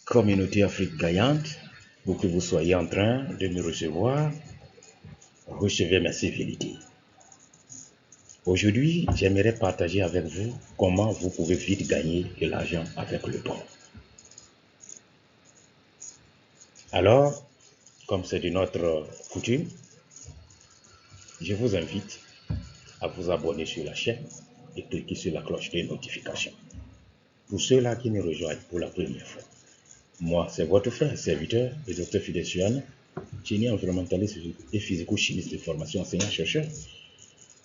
Communauté Afrique gagnante, où que vous soyez en train de me recevoir, recevez mes civilités. Aujourd'hui, j'aimerais partager avec vous comment vous pouvez vite gagner de l'argent avec le port. Alors, comme c'est de notre coutume, je vous invite à vous abonner sur la chaîne et cliquer sur la cloche de notification. Pour ceux-là qui me rejoignent pour la première fois, moi, c'est votre frère et serviteur, le Dr Fidel Suane, génie environnementaliste et physico-chimiste de formation enseignant-chercheur,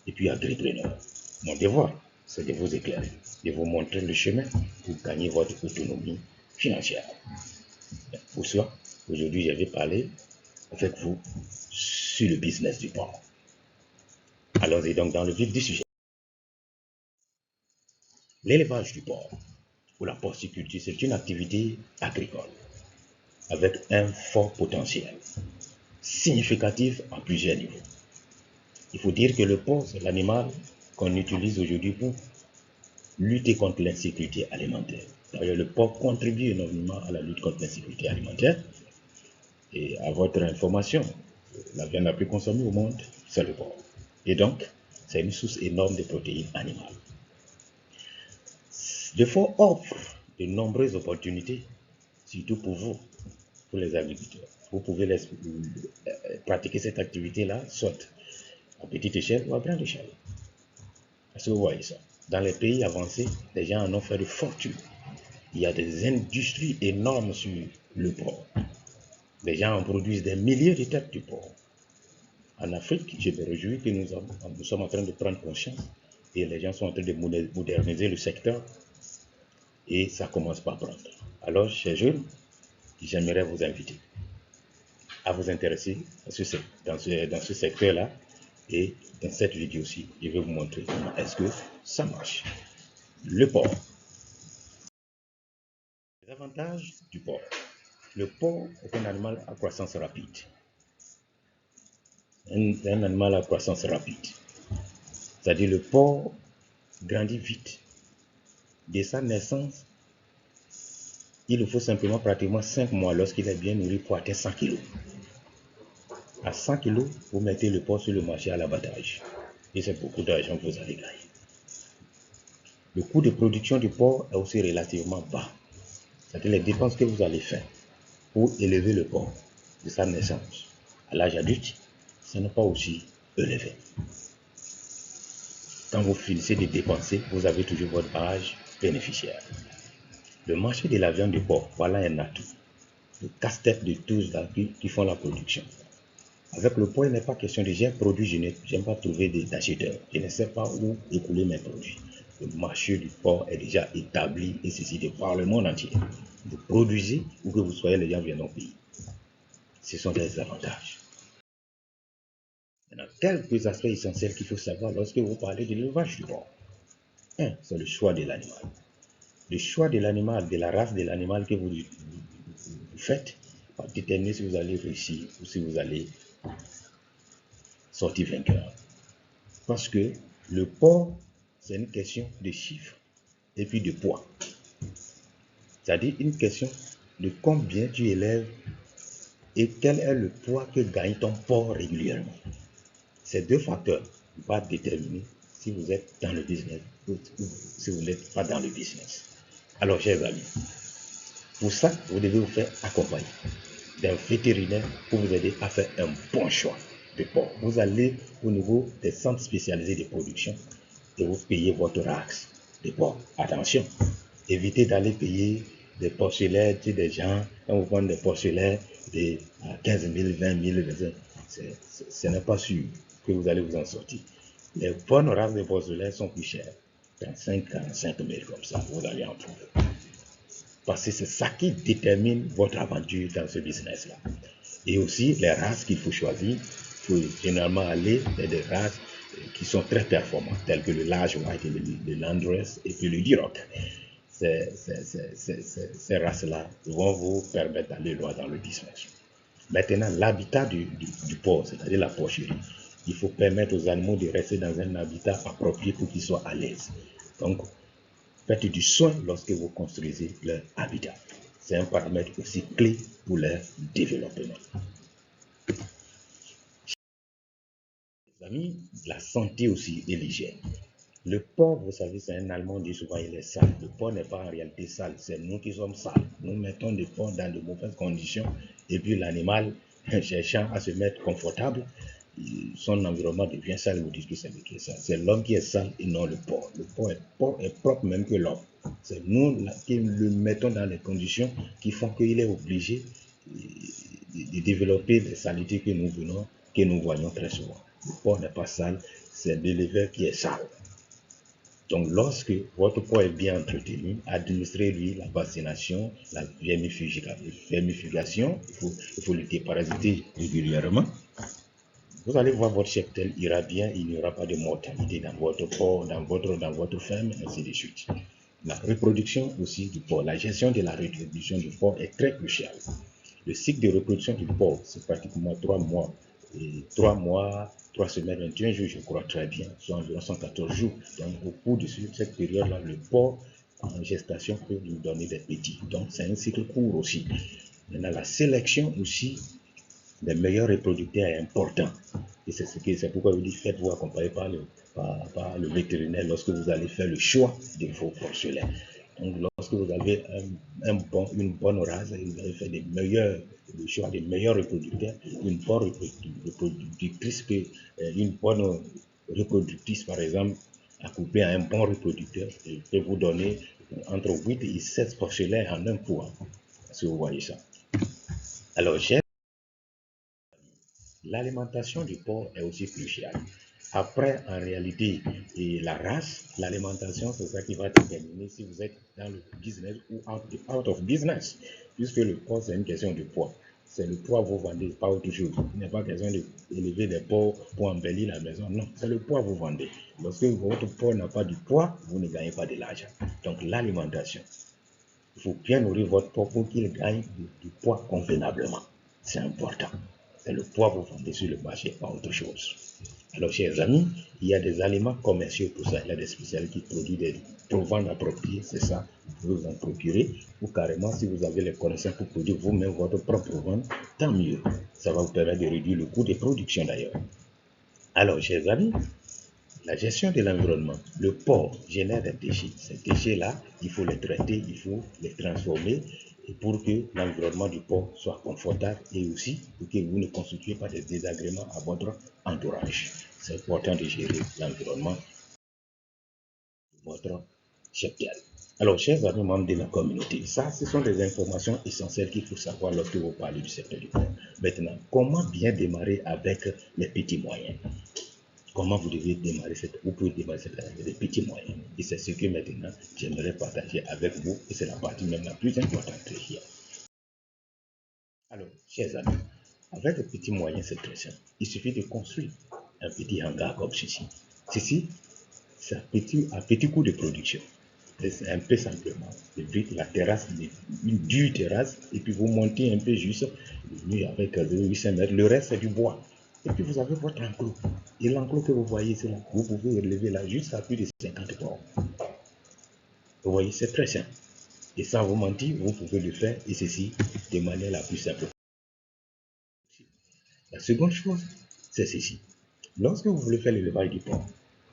et puis agripreneur. Mon devoir, c'est de vous éclairer, de vous montrer le chemin pour gagner votre autonomie financière. Pour cela, aujourd'hui, je vais parler avec vous sur le business du porc. Allons-y donc dans le vif du sujet. L'élevage du porc ou la porciculture, c'est une activité agricole avec un fort potentiel, significatif à plusieurs niveaux. Il faut dire que le porc, c'est l'animal qu'on utilise aujourd'hui pour lutter contre l'insécurité alimentaire. D'ailleurs, le porc contribue énormément à la lutte contre l'insécurité alimentaire. Et à votre information, la viande la plus consommée au monde, c'est le porc. Et donc, c'est une source énorme de protéines animales. Le porc offre de nombreuses opportunités, surtout pour vous, pour les agriculteurs. Vous pouvez pratiquer cette activité-là, soit à petite échelle ou à grande échelle. Est-ce que vous voyez ça? Dans les pays avancés, les gens en ont fait de fortune. Il y a des industries énormes sur le porc. Les gens en produisent des milliers de têtes de porc. En Afrique, je me réjouis que nous sommes en train de prendre conscience et les gens sont en train de moderniser le secteur et ça commence par prendre. Alors, chers jeunes, j'aimerais vous inviter à vous intéresser dans ce secteur-là et dans cette vidéo-ci, je vais vous montrer comment est-ce que ça marche. Le porc. Les avantages du porc. Le porc est un animal à croissance rapide. Un animal à croissance rapide. C'est-à-dire le porc grandit vite. Dès sa naissance, il lui faut simplement pratiquement 5 mois lorsqu'il est bien nourri pour atteindre 100 kg. À 100 kg, vous mettez le porc sur le marché à l'abattage. Et c'est beaucoup d'argent que vous allez gagner. Le coût de production du porc est aussi relativement bas. C'est-à-dire les dépenses que vous allez faire pour élever le porc de sa naissance à l'âge adulte, ce n'est pas aussi élevé. Quand vous finissez de dépenser, vous avez toujours votre barrage bénéficiaire. Le marché de la viande de porc, voilà un atout. Le casse-tête de tous qui font la production. Avec le porc, il n'est pas question de j'ai un produit, je n'aime pas trouver d'acheteurs. Je ne sais pas où écouler mes produits. Le marché du porc est déjà établi et ceci par le monde entier. Vous produisez ou que vous soyez, les gens viennent au pays. Ce sont des avantages. Maintenant, quelques aspects essentiels qu'il faut savoir lorsque vous parlez de l'élevage du porc. Un, c'est le choix de l'animal. Le choix de l'animal, de la race de l'animal que vous faites, va déterminer si vous allez réussir ou si vous allez sortir vainqueur. Parce que le porc, c'est une question de chiffres et puis de poids. C'est-à-dire une question de combien tu élèves et quel est le poids que gagne ton porc régulièrement. Ces deux facteurs vont déterminer si vous êtes dans le business ou si vous n'êtes pas dans le business. Alors, chers amis, pour ça, vous devez vous faire accompagner d'un vétérinaire pour vous aider à faire un bon choix de porc. Vous allez au niveau des centres spécialisés de production et vous payez votre race de porc. Attention, évitez d'aller payer des porcelaines, des gens, quand vous vendez des porcelaines de 15 000, 20 000, ce n'est pas sûr que vous allez vous en sortir. Les bonnes races de porcelaines sont plus chères. 35, 45 000 comme ça, vous allez en trouver. Parce que c'est ça qui détermine votre aventure dans ce business-là. Et aussi, les races qu'il faut choisir, il faut généralement aller vers des races qui sont très performantes, telles que le large white, le landrace et puis le duroc. Ces races-là vont vous permettre d'aller loin dans le business. Maintenant, l'habitat du porc, c'est-à-dire la porcherie, il faut permettre aux animaux de rester dans un habitat approprié pour qu'ils soient à l'aise. Donc, faites du soin lorsque vous construisez leur habitat. c'est un paramètre aussi clé pour leur développement. Amis, la santé aussi et l'hygiène. Le porc, vous savez, c'est un Allemand dit souvent il est sale. Le porc n'est pas en réalité sale, c'est nous qui sommes sales. Nous mettons le porc dans de mauvaises conditions et puis l'animal, cherchant à se mettre confortable, son environnement devient sale. Vous dites que c'est lui qui est sale. C'est l'homme qui est sale et non le porc. Le porc est propre même que l'homme. C'est nous qui le mettons dans les conditions qui font qu'il est obligé de développer les saletés que nous voyons très souvent. Le porc n'est pas sale, c'est l'éleveur qui est sale. Donc, lorsque votre porc est bien entretenu, administrez-lui la vaccination, la vermifugation, il faut le déparasiter régulièrement. Vous allez voir votre cheptel ira bien, il n'y aura pas de mortalité dans votre porc, dans votre ferme, ainsi de suite. La reproduction aussi du porc, la gestion de la reproduction du porc est très cruciale. Le cycle de reproduction du porc, c'est pratiquement 3 mois. 3 semaines, 21 jours, je crois très bien, soit environ 114 jours. Donc, au cours de cette période-là, le porc en gestation peut nous donner des petits. Donc, c'est un cycle court aussi. Maintenant, la sélection aussi des meilleurs reproducteurs est important. Et c'est pourquoi je dis faites-vous accompagner par le vétérinaire lorsque vous allez faire le choix de vos porcelets. Donc, lorsque vous avez une bonne race et vous allez faire le choix des meilleurs reproducteurs, une bonne reproductrice, une bonne reproductrice, par exemple, accouplée à un bon reproducteur, peut vous donner entre 8 et 7 porcelets en un coup. Si vous voyez ça. Alors, l'alimentation du porc est aussi cruciale. Après, en réalité, la race, l'alimentation, c'est ça qui va déterminer si vous êtes dans le business ou out of business. Puisque le porc, c'est une question de poids. C'est le poids que vous vendez, pas autre chose. Il n'est pas question d'élever des porcs pour embellir la maison. Non, c'est le poids que vous vendez. Lorsque votre porc n'a pas de poids, vous ne gagnez pas de l'argent. Donc, l'alimentation. Il faut bien nourrir votre porc pour qu'il gagne du poids convenablement. C'est important. C'est le poids que vous vendez sur le marché, pas autre chose. Alors, chers amis, il y a des aliments commerciaux pour ça. Il y a des spécialistes qui produisent des proventes appropriées, c'est ça. Vous pouvez vous en procurer. Ou carrément, si vous avez les connaissances pour produire vous-même votre propre provente, tant mieux. Ça va vous permettre de réduire le coût de production d'ailleurs. Alors, chers amis, la gestion de l'environnement. Le porc génère des déchets. Ces déchets-là, il faut les traiter, il faut les transformer et pour que l'environnement du porc soit confortable et aussi pour que vous ne constituez pas des désagréments à votre entourage. C'est important de gérer l'environnement de votre cheptel. Alors, chers amis membres de la communauté, ce sont des informations essentielles qu'il faut savoir lorsque vous parlez du secteur du porc. Maintenant, comment bien démarrer avec les petits moyens? Comment vous pouvez démarrer cette année des petits moyens. Et c'est ce que maintenant j'aimerais partager avec vous et c'est la partie même la plus importante ici. Alors, chers amis, avec les petits moyens, c'est très simple. Il suffit de construire un petit hangar comme ceci. Ceci, c'est un petit coût de production. C'est un peu simplement le brique, la terrasse, une dure terrasse, et puis vous montez un peu juste le mur avec 800 mètres. Le reste, c'est du bois. Et puis vous avez votre enclos. Et l'enclos que vous voyez, c'est là. Vous pouvez relever là jusqu'à plus de 50 porcs. Vous voyez, c'est très simple. Et sans vous mentir, vous pouvez le faire, et ceci de manière la plus simple. La seconde chose, c'est ceci. Lorsque vous voulez faire l'élevage du porc,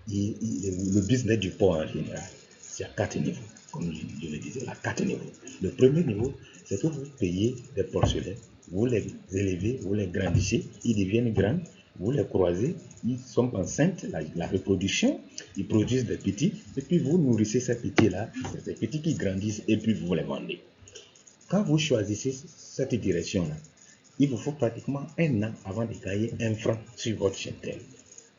le business du porc en général, c'est à 4 niveaux. Comme je le disais, à 4 niveaux. Le premier niveau, c'est que vous payez des porcelets, vous les élevez, vous les grandissez, ils deviennent grands, vous les croisez, ils sont enceintes, la reproduction, ils produisent des petits, et puis vous nourrissez ces petits-là, ces petits qui grandissent, et puis vous les vendez. Quand vous choisissez cette direction-là, il vous faut pratiquement 1 an avant de gagner 1 franc sur votre cheptel.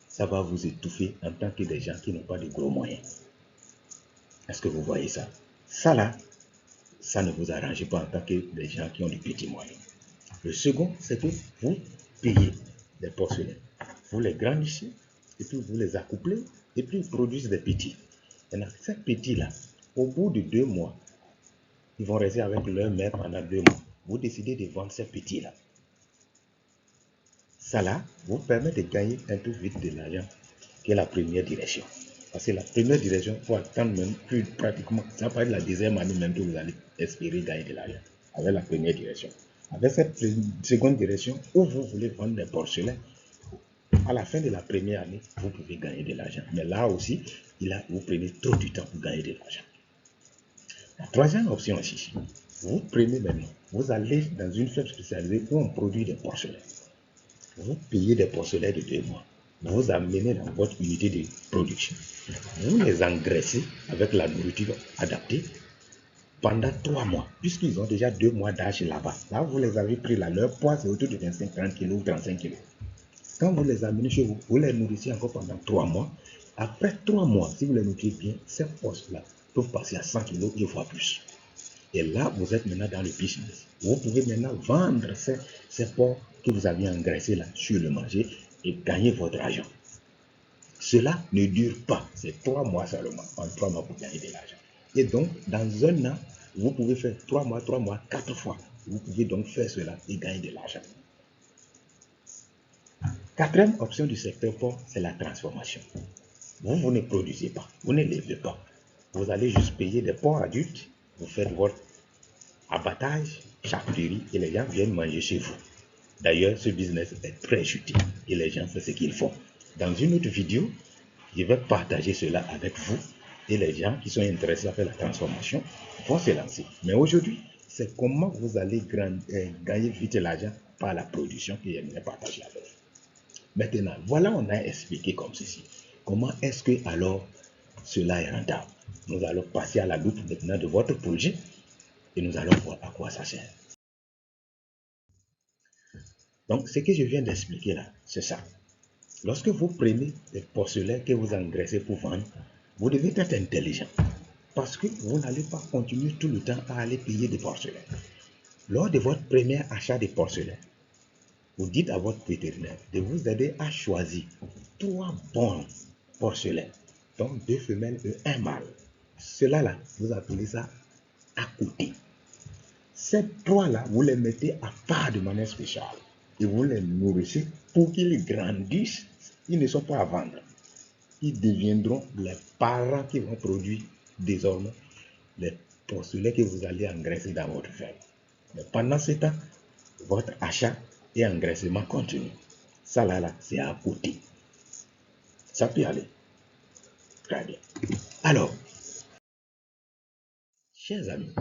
Ça va vous étouffer en tant que des gens qui n'ont pas de gros moyens. Est-ce que vous voyez ça? Ça là, ça ne vous arrange pas en tant que des gens qui ont de petits moyens. Le second, c'est que vous payez des porcelets. Vous les grandissez, et puis vous les accouplez, et puis ils produisent des petits. Maintenant, ces petits-là, au bout de 2 mois, ils vont rester avec leur mère pendant 2 mois. Vous décidez de vendre ces petits-là. Ça là, vous permet de gagner un peu vite de l'argent, qui est la première direction. Parce que la première direction, il faut attendre même plus pratiquement, ça va être la deuxième année même que vous allez espérer gagner de l'argent. avec la première direction. Avec cette seconde direction, où vous voulez vendre des porcelains, à la fin de la première année, vous pouvez gagner de l'argent. Mais là aussi, vous prenez trop du temps pour gagner de l'argent. La troisième option ici, vous prenez maintenant, vous allez dans une ferme spécialisée où on produit des porcelains. Vous payez des porcelains de 2 mois. Vous amenez dans votre unité de production. Vous les engraissez avec la nourriture adaptée pendant 3 mois, puisqu'ils ont déjà 2 mois d'âge là-bas. Là, vous les avez pris là, leur poids c'est autour de 25-30 kg ou 35 kg. Quand vous les amenez chez vous, vous les nourrissez encore pendant 3 mois. Après 3 mois, si vous les nourrissez bien, ces postes-là peuvent passer à 100 kg, 2 fois plus. Et là, vous êtes maintenant dans le business. Vous pouvez maintenant vendre ces porcs que vous aviez engraissés là sur le marché et gagner votre argent. Cela ne dure pas. C'est 3 mois seulement. En 3 mois, pour gagner de l'argent. Et donc, dans un an, vous pouvez faire 3 mois, 4 fois. Vous pouvez donc faire cela et gagner de l'argent. Quatrième option du secteur porc, c'est la transformation. Vous ne produisez pas, vous ne levez pas. Vous allez juste payer des porcs adultes, vous faites votre abattage, charcuterie et les gens viennent manger chez vous. D'ailleurs, ce business est très utile et les gens font ce qu'ils font. Dans une autre vidéo, je vais partager cela avec vous et les gens qui sont intéressés à faire la transformation vont se lancer. Mais aujourd'hui, c'est comment vous allez gagner vite l'argent par la production que j'aimerais partager avec vous. Maintenant, voilà, on a expliqué comme ceci. Comment est-ce que alors cela est rentable? Nous allons passer à la loupe maintenant de votre projet et nous allons voir à quoi ça sert. Donc, ce que je viens d'expliquer là, c'est ça. Lorsque vous prenez des porcelains que vous engraissez pour vendre, vous devez être intelligent parce que vous n'allez pas continuer tout le temps à aller payer des porcelains. Lors de votre premier achat de porcelain, vous dites à votre vétérinaire de vous aider à choisir 3 bons porcelains, donc 2 femelles et 1 mâle. Cela là, vous appelez ça à côté. Ces 3 là, vous les mettez à part de manière spéciale et vous les nourrissez pour qu'ils grandissent. Ils ne sont pas à vendre. Ils deviendront les parents qui vont produire désormais les porcelains que vous allez engraisser dans votre ferme. Mais pendant ce temps, votre achat et engraissement continue. Ça là, c'est à côté. Ça peut aller. Très bien. Alors, chers amis,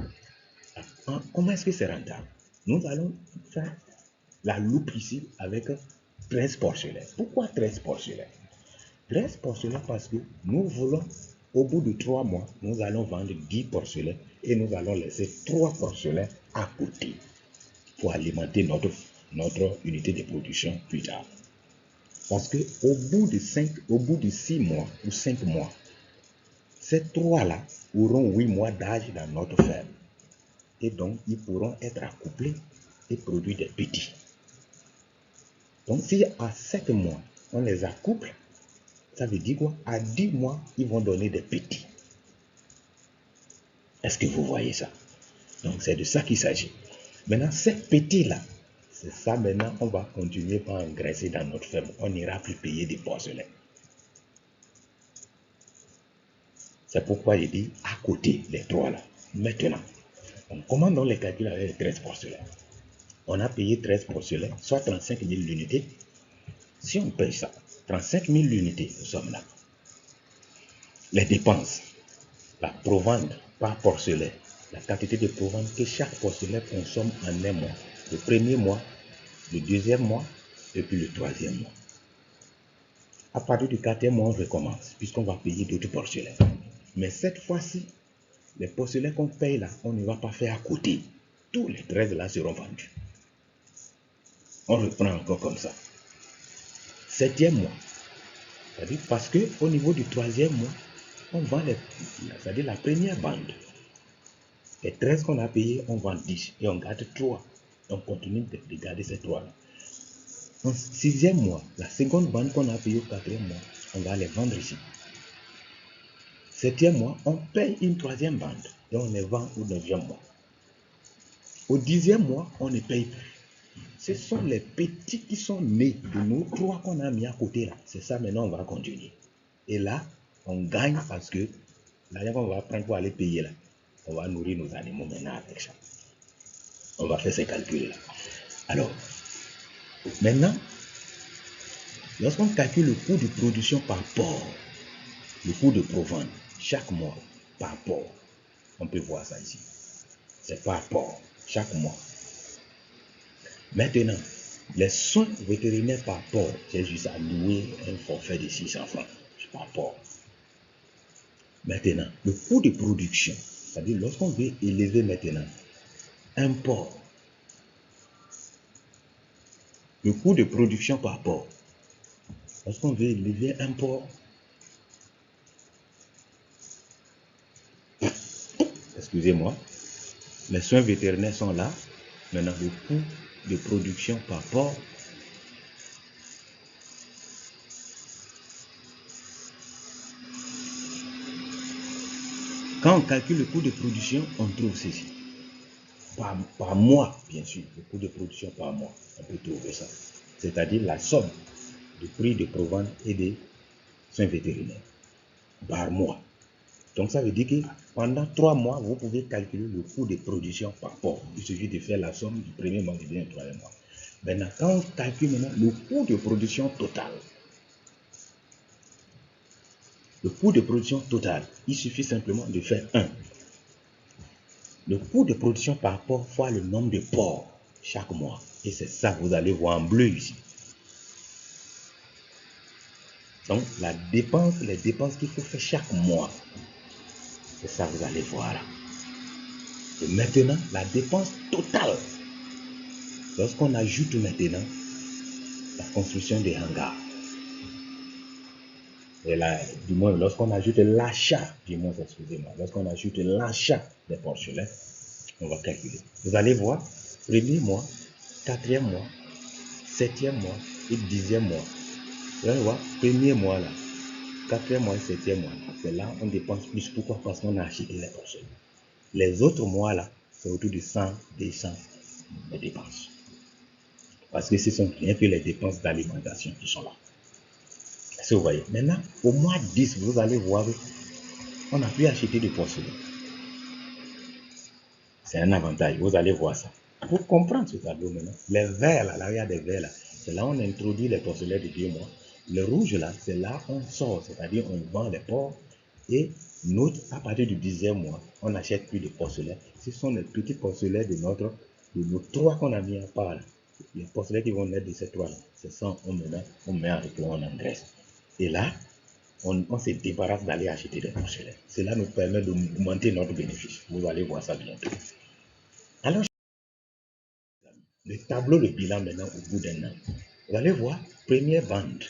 comment est-ce que c'est rentable? Nous allons faire la loupe ici avec 13 porcelains. Pourquoi 13 porcelains? 13 porcelains parce que nous voulons, au bout de 3 mois, nous allons vendre 10 porcelains et nous allons laisser 3 porcelains à côté pour alimenter notre unité de production plus tard. Parce que au bout de 6 mois ou 5 mois, ces 3-là auront 8 mois d'âge dans notre ferme. Et donc, ils pourront être accouplés et produire des petits. Donc, si à 7 mois, on les accouple, ça veut dire quoi? À 10 mois, ils vont donner des petits. Est-ce que vous voyez ça? Donc, c'est de ça qu'il s'agit. Maintenant, ces petits-là, c'est ça maintenant, on va continuer par engraisser dans notre ferme. On n'ira plus payer des porcelains. C'est pourquoi il dit à côté, les 3 là. Maintenant, comment on les calcule avec les 13 porcelains? On a payé 13 porcelains, soit 35 000 unités. Si on paye ça, 35 000 unités, nous sommes là. Les dépenses, la provende par porcelain, la quantité de provende que chaque porcelain consomme en un mois. Le premier mois, le deuxième mois et puis le troisième mois. À partir du quatrième mois, on recommence, puisqu'on va payer d'autres porcelains. Mais cette fois-ci, les porcelains qu'on paye là, on ne va pas faire à côté. Tous les 13 là seront vendus. On reprend encore comme ça. 7e mois. C'est-à-dire parce qu'au niveau du 3e mois, on vend c'est-à-dire la première bande. Les 13 qu'on a payés, on vend 10 et on garde 3. On continue de garder ces 3-là. En 6e mois, la seconde bande qu'on a payée au 4e mois, on va les vendre ici. 7e mois, on paye une 3e bande et on les vend au 9e mois. Au 10e mois, on ne paye plus. Ce sont les petits qui sont nés de nos 3 qu'on a mis à côté là. C'est ça, maintenant on va continuer. Et là, on gagne parce que l'argent qu'on va prendre pour aller payer là, on va nourrir nos animaux maintenant avec ça. On va faire ces calculs-là. Alors, maintenant, lorsqu'on calcule le coût de production par port, le coût de provente, chaque mois, par port, on peut voir ça ici. C'est par port, chaque mois. Maintenant, les soins vétérinaires par port, j'ai juste à louer un forfait de 600 francs par port. Maintenant, le coût de production, c'est-à-dire lorsqu'on veut élever maintenant un port, le coût de production par port, lorsqu'on veut élever un port, excusez-moi, les soins vétérinaires sont là. Maintenant, le coût de production par port, quand on calcule le coût de production, on trouve ceci. Par mois, bien sûr, le coût de production par mois, on peut trouver ça. C'est-à-dire la somme du prix de provente et des soins vétérinaires par mois. Donc ça veut dire que pendant 3 mois, vous pouvez calculer le coût de production par port. Il suffit de faire la somme du premier mois et du troisième mois. Maintenant, quand on calcule maintenant le coût de production total, il suffit simplement de faire 1. Le coût de production par port fois le nombre de ports chaque mois. Et c'est ça que vous allez voir en bleu ici. Donc, les dépenses qu'il faut faire chaque mois, c'est ça que vous allez voir là. Et maintenant, la dépense totale. Lorsqu'on ajoute maintenant la construction des hangars, et là, du moins, lorsqu'on ajoute l'achat, lorsqu'on ajoute l'achat des porcelaines, on va calculer. Vous allez voir, premier mois, 4e mois, 7e mois et 10e mois. Vous allez voir, premier mois là, 4e mois et 7e mois, c'est là on dépense plus. Pourquoi? Parce qu'on a acheté les porcelaines. Les autres mois là, c'est autour de 100, 200 de dépenses. Parce que ce sont rien que les dépenses d'alimentation qui sont là. Si vous voyez, maintenant, au mois 10, vous allez voir, on a pu acheter des porcelaines. C'est un avantage, vous allez voir ça. Pour comprendre ce tableau maintenant, les verts là, il y a des verts là, c'est là où on introduit les porcelaines de 2 mois. Le rouge là, c'est là où on sort, c'est-à-dire on vend les porcs. Et nous, à partir du 10e mois, on n'achète plus de porcelaines. Ce sont les petits porcelaines de nos 3 qu'on a mis à part là. Les porcelaines qui vont naître de ces 3 là, c'est ça, on met en réclame, on engraisse. Et là, on se débarrasse d'aller acheter des porcelaines. Cela nous permet d'augmenter notre bénéfice. Vous allez voir ça bientôt. Alors, le tableau de bilan maintenant au bout d'un an. Vous allez voir, première bande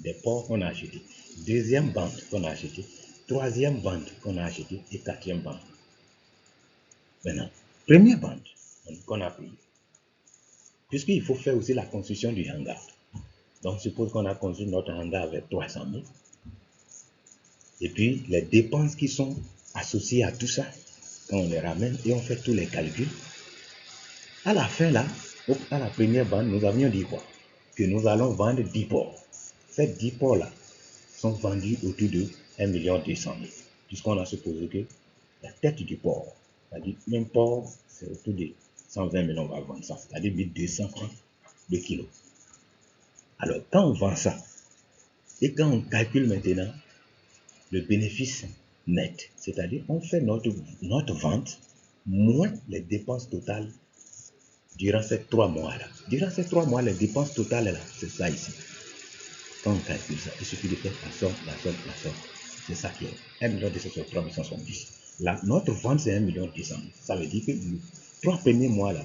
des porcs qu'on a acheté, deuxième bande qu'on a acheté, troisième bande qu'on a acheté et quatrième bande. Maintenant, première bande qu'on a pris, puisqu'il faut faire aussi la construction du hangar. Donc, suppose qu'on a construit notre hangar avec 300 000. Et puis, les dépenses qui sont associées à tout ça, quand on les ramène et on fait tous les calculs, à la fin là, à la première bande, nous avions dit quoi? Que nous allons vendre 10 porcs. Ces 10 porcs là sont vendus autour de 1 200 000. Puisqu'on a supposé que la tête du porc, c'est-à-dire un porc, c'est autour de 120 000, on va vendre ça, c'est-à-dire 200 francs le kilo. Alors, quand on vend ça, et quand on calcule maintenant le bénéfice net, c'est-à-dire on fait notre vente moins les dépenses totales durant ces 3 mois-là. Durant ces 3 mois, les dépenses totales, là, c'est ça ici. Quand on calcule ça, il suffit de faire la somme. C'est ça qui est 1 263 170. Là, notre vente, c'est 1 200 000. Ça veut dire que les 3 premiers mois-là,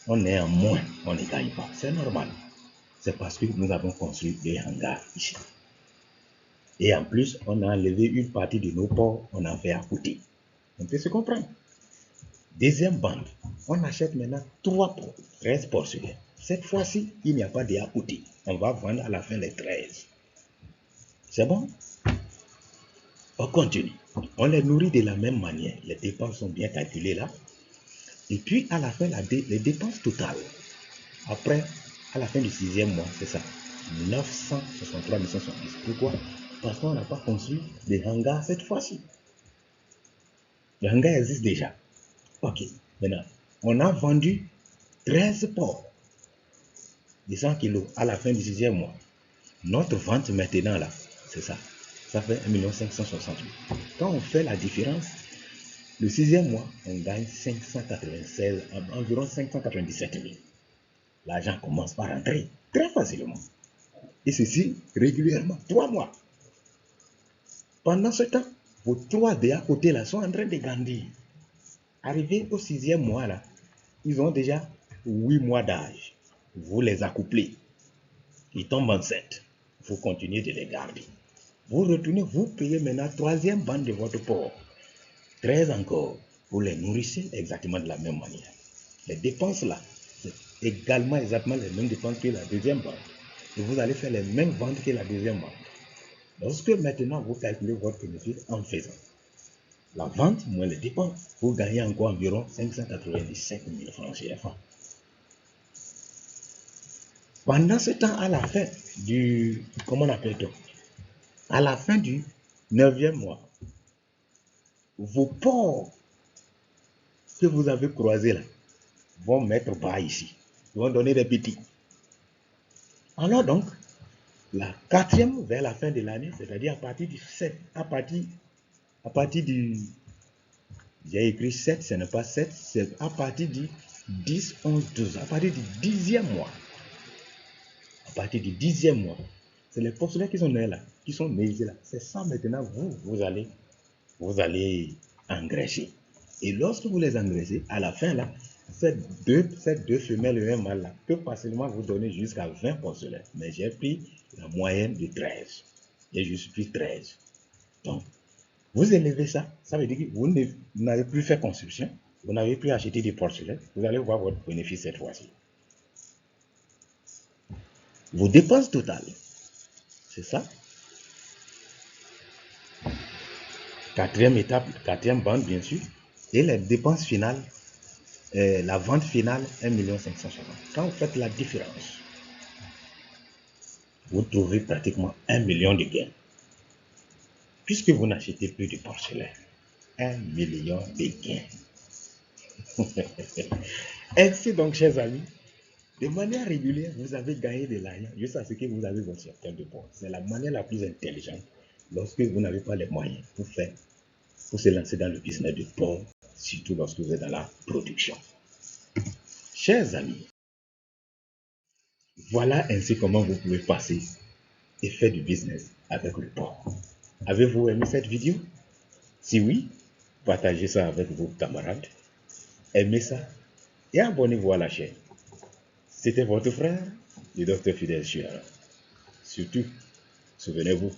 on est en moins, on ne gagne pas. C'est normal. C'est parce que nous avons construit des hangars ici. Et en plus, on a enlevé une partie de nos porcs, on a fait à côté. On peut se comprendre. Deuxième bande, on achète maintenant 13 porcelaines. Cette fois-ci, il n'y a pas de à côté. On va vendre à la fin les 13. C'est bon? On continue. On les nourrit de la même manière. Les dépenses sont bien calculées là. Et puis, à la fin, les dépenses totales. Après, à la fin du 6e mois, c'est ça. 963 170. Pourquoi? Parce qu'on n'a pas construit des hangars cette fois-ci. Le hangar existe déjà. Ok. Maintenant, on a vendu 13 ports de 100 kilos à la fin du 6e mois. Notre vente maintenant, là, c'est ça. Ça fait 1 560 000. Quand on fait la différence, le 6e mois, on gagne 596, environ 597 000. L'argent commence par rentrer très facilement. Et ceci régulièrement, 3 mois. Pendant ce temps, vos 3 D à côté là sont en train de grandir. Arrivé au 6e mois là, ils ont déjà 8 mois d'âge. Vous les accouplez. Ils tombent enceintes. Vous continuez de les garder. Vous retournez, vous payez maintenant 3e bande de votre porc. 13 encore. Vous les nourrissez exactement de la même manière. Les dépenses là, c'est également exactement les mêmes dépenses que la 2e bande. Et vous allez faire les mêmes ventes que la 2e bande. Lorsque maintenant vous calculez votre bénéfice en faisant la vente moins les dépenses, vous gagnez encore environ 597 000 francs CFA. Pendant ce temps, à la fin du, comment on appelle-t-on, à la fin du 9e mois, vos porcs que vous avez croisés là vont mettre bas ici. Ils vont donner des petits. Alors donc, la 4e vers la fin de l'année, c'est-à-dire à partir du 7, à partir du, j'ai écrit 7, ce n'est pas 7, c'est à partir du 10, 11, 12, à partir du 10e mois. À partir du 10e mois, c'est les porcelains qui sont nés là, qui sont nés ici là. C'est ça maintenant, vous allez engraisser. Et lorsque vous les engraissez, à la fin là, ces deux femelles et un mâle là peut facilement vous donner jusqu'à 20 porcelains. Mais j'ai pris la moyenne de 13. J'ai juste pris 13. Donc, vous élevez ça, ça veut dire que vous n'avez plus fait conception, vous n'avez plus acheté des porcelains, vous allez voir votre bénéfice cette fois-ci. Vos dépenses totales, c'est ça. 4e étape, 4e bande bien sûr, et les dépenses finales, la vente finale, 1 560 000. Quand vous faites la différence, vous trouvez pratiquement 1 million de gains. Puisque vous n'achetez plus de porcelain, 1 million de gains. Ainsi donc, chers amis, de manière régulière, vous avez gagné de l'argent juste à ce que vous avez votre secteur de porc. C'est la manière la plus intelligente lorsque vous n'avez pas les moyens pour se lancer dans le business de porc, surtout lorsque vous êtes dans la production. Chers amis, voilà ainsi comment vous pouvez passer et faire du business avec le porc. Avez-vous aimé cette vidéo? Si oui, partagez ça avec vos camarades, aimez ça et abonnez-vous à la chaîne. C'était votre frère, le Dr Fidèle Chiara. Surtout, souvenez-vous,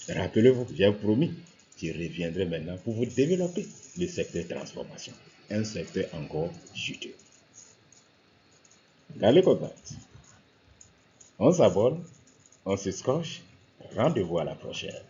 rappelez-vous, j'ai promis que je reviendrai maintenant pour vous développer le secteur transformation. Un secteur encore juteux. Gardez contact. On s'abonne, on se scotche. Rendez-vous à la prochaine.